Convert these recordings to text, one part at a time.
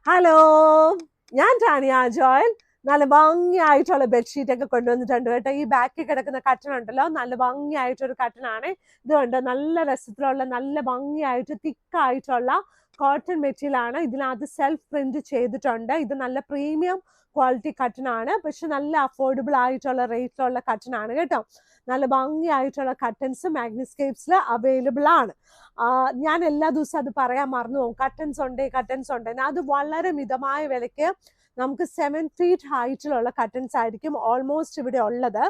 Hello, ഞാൻ Tanya Joel. നല്ല ഭംഗിയായിട്ടുള്ള bedsheet ഒക്കെ കൊണ്ടുവന്നിട്ടുണ്ട് കേട്ടോ. ഈ ബാക്കിൽ കിടക്കുന്ന കട്ടൺ ഉണ്ടല്ലോ, നല്ല ഭംഗിയായിട്ടൊരു കട്ടനാണ്. ഇത് കണ്ടോ, നല്ല രസത്തിലുള്ള നല്ല ഭംഗിയായിട്ട് തിക്കായിട്ടുള്ള കോട്ടൺ മെറ്റീരിയൽ ആണ്. ഇതിനകത്ത് സെൽഫ് പ്രിന്റ് ചെയ്തിട്ടുണ്ട്. ഇത് നല്ല പ്രീമിയം ക്വാളിറ്റി കട്ടനാണ്, പക്ഷെ നല്ല അഫോർഡബിൾ ആയിട്ടുള്ള റേറ്റിലുള്ള കട്ടനാണ് കേട്ടോ. നല്ല ഭംഗിയായിട്ടുള്ള കട്ടൻസ് മാഗ്നിസ്കേപ്സിൽ അവൈലബിൾ ആണ്. ഞാൻ എല്ലാ ദിവസവും അത് പറയാൻ മറന്നു പോകും, കട്ടൻസ് ഉണ്ട്. അത് വളരെ മിതമായ വിലയ്ക്ക് നമുക്ക് 7 feet ഹൈറ്റിലുള്ള കട്ടൻസ് ആയിരിക്കും ഓൾമോസ്റ്റ് ഇവിടെ ഉള്ളത്.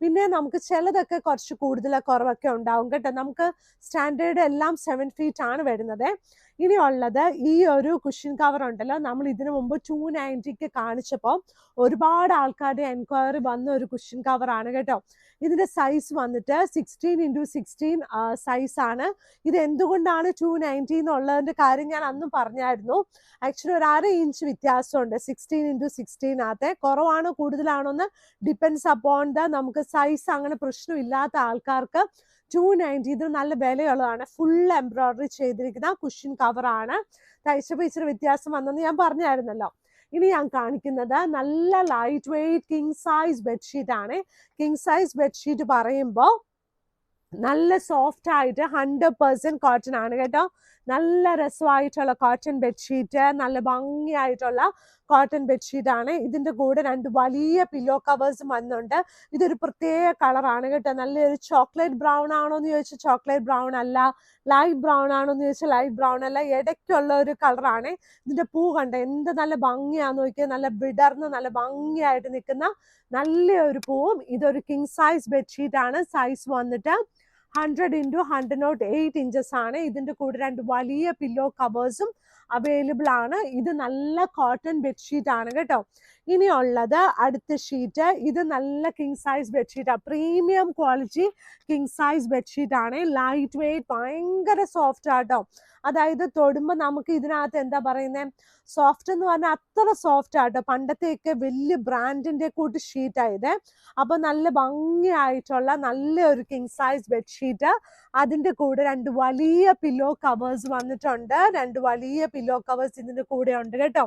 പിന്നെ നമുക്ക് ചിലതൊക്കെ കുറച്ച് കൂടുതൽ കുറവൊക്കെ ഉണ്ടാവും കേട്ടോ. നമുക്ക് സ്റ്റാൻഡേർഡ് എല്ലാം 7 feet ആണ് വരുന്നത്. ഇനി ഉള്ളത് ഈ ഒരു കുഷൻ കവർ ഉണ്ടല്ലോ, നമ്മൾ ഇതിനു മുമ്പ് 290 കാണിച്ചപ്പോൾ ഒരുപാട് ആൾക്കാരുടെ എൻക്വയറി വന്ന ഒരു കുഷൻ കവർ ആണ് കേട്ടോ. ഇതിന്റെ സൈസ് വന്നിട്ട് 16x16 സൈസ് ആണ്. ഇത് എന്തുകൊണ്ടാണ് 290 എന്നുള്ളതിന്റെ കാര്യം ഞാൻ അന്നും പറഞ്ഞായിരുന്നു. ആക്ച്വലി ഒരു 1/2 ഇഞ്ച് വ്യത്യാസമുണ്ട് 16x16. കുറവാണോ കൂടുതലാണോ എന്ന് ഡിപ്പെൻസ് അപ്പോൺ ദ നമുക്ക് സൈസ് അങ്ങനെ പ്രശ്നമില്ലാത്ത ആൾക്കാർക്ക് 290 ഇത് നല്ല വിലയുള്ളതാണ്. ഫുൾ എംബ്രോയിഡറി ചെയ്തിരിക്കുന്ന കുഷൻ കവർ ആണ്. തയ്ച്ചപ്പോൾ ഇച്ചിരി വ്യത്യാസം വന്നെന്ന് ഞാൻ പറഞ്ഞായിരുന്നല്ലോ. ഇനി ഞാൻ കാണിക്കുന്നത് നല്ല light weight king size bedsheet ആണ്. കിങ് സൈസ് ബെഡ്ഷീറ്റ് പറയുമ്പോൾ നല്ല സോഫ്റ്റ് ആയിട്ട് 100% കോട്ടൺ ആണ് കേട്ടോ. നല്ല രസമായിട്ടുള്ള കോട്ടൺ ബെഡ്ഷീറ്റ്, നല്ല ഭംഗിയായിട്ടുള്ള കോട്ടൺ ബെഡ്ഷീറ്റ് ആണ്. ഇതിന്റെ കൂടെ 2 വലിയ പില്ലോ കവേഴ്സും വന്നുണ്ട്. ഇതൊരു പ്രത്യേക കളറാണ് കേട്ടോ. നല്ലൊരു ചോക്ലേറ്റ് ബ്രൗൺ ആണോ എന്ന് ചോദിച്ചാൽ ചോക്ലേറ്റ് ബ്രൗൺ അല്ല, ലൈറ്റ് ബ്രൗൺ ആണോ എന്ന് ചോദിച്ചാൽ ലൈറ്റ് ബ്രൗൺ അല്ല, ഇടയ്ക്കുള്ള ഒരു കളറാണ്. ഇതിന്റെ പൂ കണ്ട എന്ത് നല്ല ഭംഗിയാന്ന് നോക്കിയാൽ, നല്ല വിടർന്ന് നല്ല ഭംഗിയായിട്ട് നിൽക്കുന്ന നല്ലൊരു പൂവും. ഇതൊരു കിങ് സൈസ് ബെഡ്ഷീറ്റ് ആണ്. സൈസ് വന്നിട്ട് 100x108 inches ആണ്. ഇതിന്റെ കൂടെ 2 വലിയ പില്ലോ കവേഴ്സും അവൈലബിൾ ആണ്. ഇത് നല്ല കോട്ടൺ ബെഡ്ഷീറ്റ് ആണ് കേട്ടോ. ഇനിയുള്ളത് അടുത്ത ഷീറ്റ്. ഇത് നല്ല കിങ് സൈസ് ബെഡ്ഷീറ്റാണ്, premium quality king size bedsheet ആണ്. ലൈറ്റ് വെയ്റ്റ്, ഭയങ്കര സോഫ്റ്റ് ആട്ടോ. അതായത് തൊടുമ്പോൾ നമുക്ക് ഇതിനകത്ത് എന്താ പറയുന്നത്, സോഫ്റ്റ് എന്ന് പറഞ്ഞാൽ അത്ര സോഫ്റ്റ് ആട്ടോ. പണ്ടത്തെയൊക്കെ വലിയ ബ്രാൻഡിന്റെ കൂട്ട് ഷീറ്റായത്. അപ്പൊ നല്ല ഭംഗിയായിട്ടുള്ള നല്ലൊരു കിങ് സൈസ് ബെഡ്ഷീറ്റ്. അതിന്റെ കൂടെ 2 വലിയ പില്ലോ കവേഴ്സ് വന്നിട്ടുണ്ട്. 2 വലിയ പില്ലോ കവേഴ്സ് ഇതിന്റെ കൂടെ ഉണ്ട് കേട്ടോ.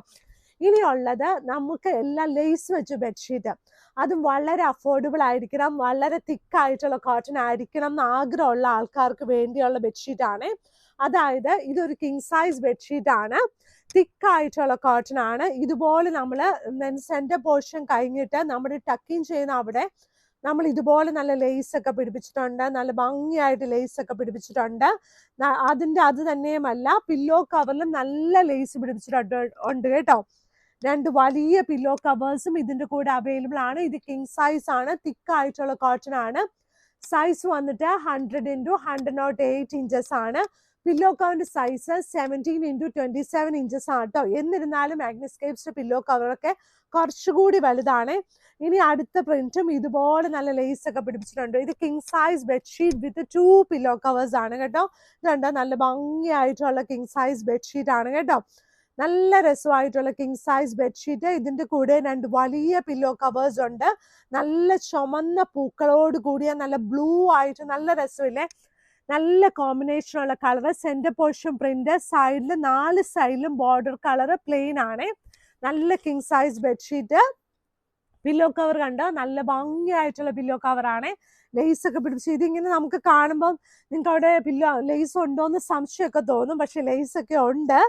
ഇനിയുള്ളത് നമുക്ക് എല്ലാം ലേസ് വെച്ച് ബെഡ്ഷീറ്റ്. അതും വളരെ അഫോർഡബിൾ ആയിരിക്കണം, വളരെ തിക്കായിട്ടുള്ള കോട്ടൺ ആയിരിക്കണം എന്ന് ആഗ്രഹമുള്ള ആൾക്കാർക്ക് വേണ്ടിയുള്ള ബെഡ്ഷീറ്റ് ആണ്. അതായത് ഇതൊരു കിങ് സൈസ് ബെഡ്ഷീറ്റ് ആണ്, തിക്കായിട്ടുള്ള കോട്ടൺ ആണ്. ഇതുപോലെ നമ്മൾ സെന്റർ പോർഷൻ കഴിഞ്ഞിട്ട് നമ്മുടെ ടക്കിങ് ചെയ്യുന്ന അവിടെ നമ്മൾ ഇതുപോലെ നല്ല ലേസ് ഒക്കെ പിടിപ്പിച്ചിട്ടുണ്ട്. നല്ല ഭംഗിയായിട്ട് ലേസ് ഒക്കെ പിടിപ്പിച്ചിട്ടുണ്ട്. അത് തന്നെയുമല്ല, പില്ലോ കവറിലും നല്ല ലേസ് പിടിപ്പിച്ചിട്ടുണ്ട് കേട്ടോ. 2 വലിയ പില്ലോ കവേഴ്സും ഇതിന്റെ കൂടെ അവൈലബിൾ ആണ്. ഇത് കിങ് സൈസ് ആണ്, തിക്കായിട്ടുള്ള കോട്ടൺ ആണ്. സൈസ് വന്നിട്ട് 100x108 inches ആണ്. പില്ലോ കവറിന്റെ സൈസ് 17x27 inches ആണ് കേട്ടോ. എന്നിരുന്നാലും മാഗ്നിസ്കേപ്സിന്റെ പില്ലോ കവറൊക്കെ കുറച്ചുകൂടി വലുതാണ്. ഇനി അടുത്ത പ്രിന്റും ഇതുപോലെ നല്ല ലേസ് ഒക്കെ പിടിപ്പിച്ചിട്ടുണ്ട്. ഇത് കിങ് സൈസ് ബെഡ്ഷീറ്റ് വിത്ത് 2 പില്ലോ കവേഴ്സ് ആണ് കേട്ടോ. ഇതുണ്ട്, നല്ല ഭംഗിയായിട്ടുള്ള കിങ് സൈസ് ബെഡ്ഷീറ്റ് ആണ് കേട്ടോ. നല്ല രസമായിട്ടുള്ള കിങ് സൈസ് ബെഡ്ഷീറ്റ്. ഇതിന്റെ കൂടെ 2 വലിയ പില്ലോ കവേഴ്സ് ഉണ്ട്. നല്ല ചുമന്ന പൂക്കളോട് കൂടിയ നല്ല ബ്ലൂ ആയിട്ട് നല്ല രസമില്ലേ, നല്ല കോമ്പിനേഷനുള്ള കളർ. സെന്റർ പോർഷൻ പ്രിന്റ്, സൈഡിൽ 4 സൈഡിലും ബോർഡർ കളർ പ്ലെയിൻ ആണ്. നല്ല king size bedsheet. Pillow cover കണ്ടോ, നല്ല ഭംഗിയായിട്ടുള്ള പില്ലോ കവർ ആണ്. ലേസ് ഒക്കെ പിടിപ്പിച്ച് ഇതിങ്ങനെ നമുക്ക് കാണുമ്പോൾ നിങ്ങൾക്ക് അവിടെ ലേസ് ഉണ്ടോ എന്ന് സംശയമൊക്കെ തോന്നും, പക്ഷെ ലേസ് ഒക്കെ ഉണ്ട്.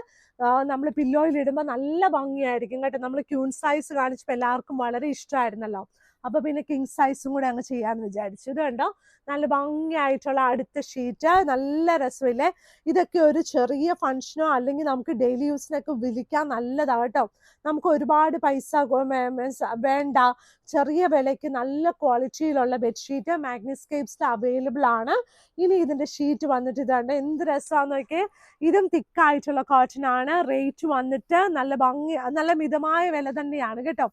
നമ്മൾ പില്ലോയിൽ ഇടുമ്പോൾ നല്ല ഭംഗിയായിരിക്കും കേട്ടോ. നമ്മൾ ക്യൂൺ സൈസ് കാണിച്ചപ്പോൾ എല്ലാവർക്കും വളരെ ഇഷ്ടമായിരുന്നല്ലോ. അപ്പൊ പിന്നെ കിങ് സൈസും കൂടെ അങ്ങ് ചെയ്യാന്ന് വിചാരിച്ചു. ഇത് കണ്ടോ, നല്ല ഭംഗിയായിട്ടുള്ള അടുത്ത ഷീറ്റ്. നല്ല രസമില്ലേ. ഇതൊക്കെ ഒരു ചെറിയ ഫംഗ്ഷനോ അല്ലെങ്കിൽ നമുക്ക് ഡെയിലി യൂസിനൊക്കെ വിളിക്കാൻ നല്ലതാണ് കേട്ടോ. നമുക്ക് ഒരുപാട് പൈസ വേണ്ട, ചെറിയ വിലയ്ക്ക് നല്ല ക്വാളിറ്റിയിലുള്ള ബെഡ്ഷീറ്റ് മാഗ്നിസ്കേപ്സിൽ അവൈലബിൾ ആണ്. ഇനി ഇതിന്റെ ഷീറ്റ് വന്നിട്ട് ഇതുണ്ട്, എന്ത് രസമാന്ന് നോക്കിയേ. ഇതും തിക്കായിട്ടുള്ള കോട്ടൺ ആണ്. റേറ്റ് വന്നിട്ട് നല്ല മിതമായ വില തന്നെയാണ് കേട്ടോ.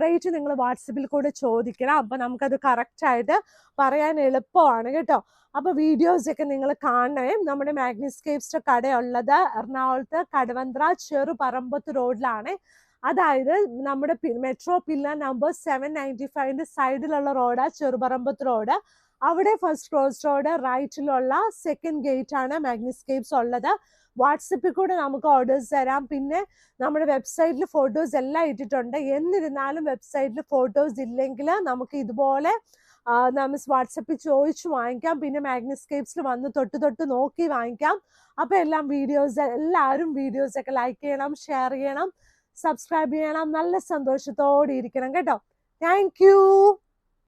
റേറ്റ് നിങ്ങൾ വാട്സപ്പിൽ കൂടെ ചോദിക്കണം, അപ്പൊ നമുക്കത് കറക്റ്റ് ആയിട്ട് പറയാൻ എളുപ്പമാണ് കേട്ടോ. അപ്പൊ വീഡിയോസ് ഒക്കെ നിങ്ങൾ കാണണേ. നമ്മുടെ മാഗ്നിസ്കേപ്സിന്റെ കടയുള്ളത് എറണാകുളത്ത് കടവന്ത്ര ചെറുപറമ്പത്ത് റോഡിലാണ്. അതായത് നമ്മുടെ മെട്രോ പില്ലർ നമ്പർ 795 സൈഡിലുള്ള റോഡാ ചെറുപറമ്പത്ത് റോഡ്. അവിടെ ഫസ്റ്റ് ക്രോസ് റോഡ് റൈറ്റിലുള്ള സെക്കൻഡ് ഗേറ്റ് ആണ് മാഗ്നിസ്കേപ്സ് ഉള്ളത്. വാട്സപ്പിൽ കൂടെ നമുക്ക് ഓർഡേഴ്സ് തരാം. പിന്നെ നമ്മുടെ വെബ്സൈറ്റിൽ ഫോട്ടോസ് എല്ലാം ഇട്ടിട്ടുണ്ട്. എന്നിരുന്നാലും വെബ്സൈറ്റിൽ ഫോട്ടോസ് ഇല്ലെങ്കിൽ നമുക്ക് ഇതുപോലെ വാട്സപ്പിൽ ചോദിച്ചു വാങ്ങിക്കാം. പിന്നെ മാഗ്നിസ്കേപ്സിൽ വന്ന് തൊട്ട് നോക്കി വാങ്ങിക്കാം. അപ്പൊ എല്ലാവരും വീഡിയോസ് ഒക്കെ ലൈക്ക് ചെയ്യണം, ഷെയർ ചെയ്യണം, സബ്സ്ക്രൈബ് ചെയ്യണം. നല്ല സന്തോഷത്തോടെ ഇരിക്കണം കേട്ടോ. Thank you.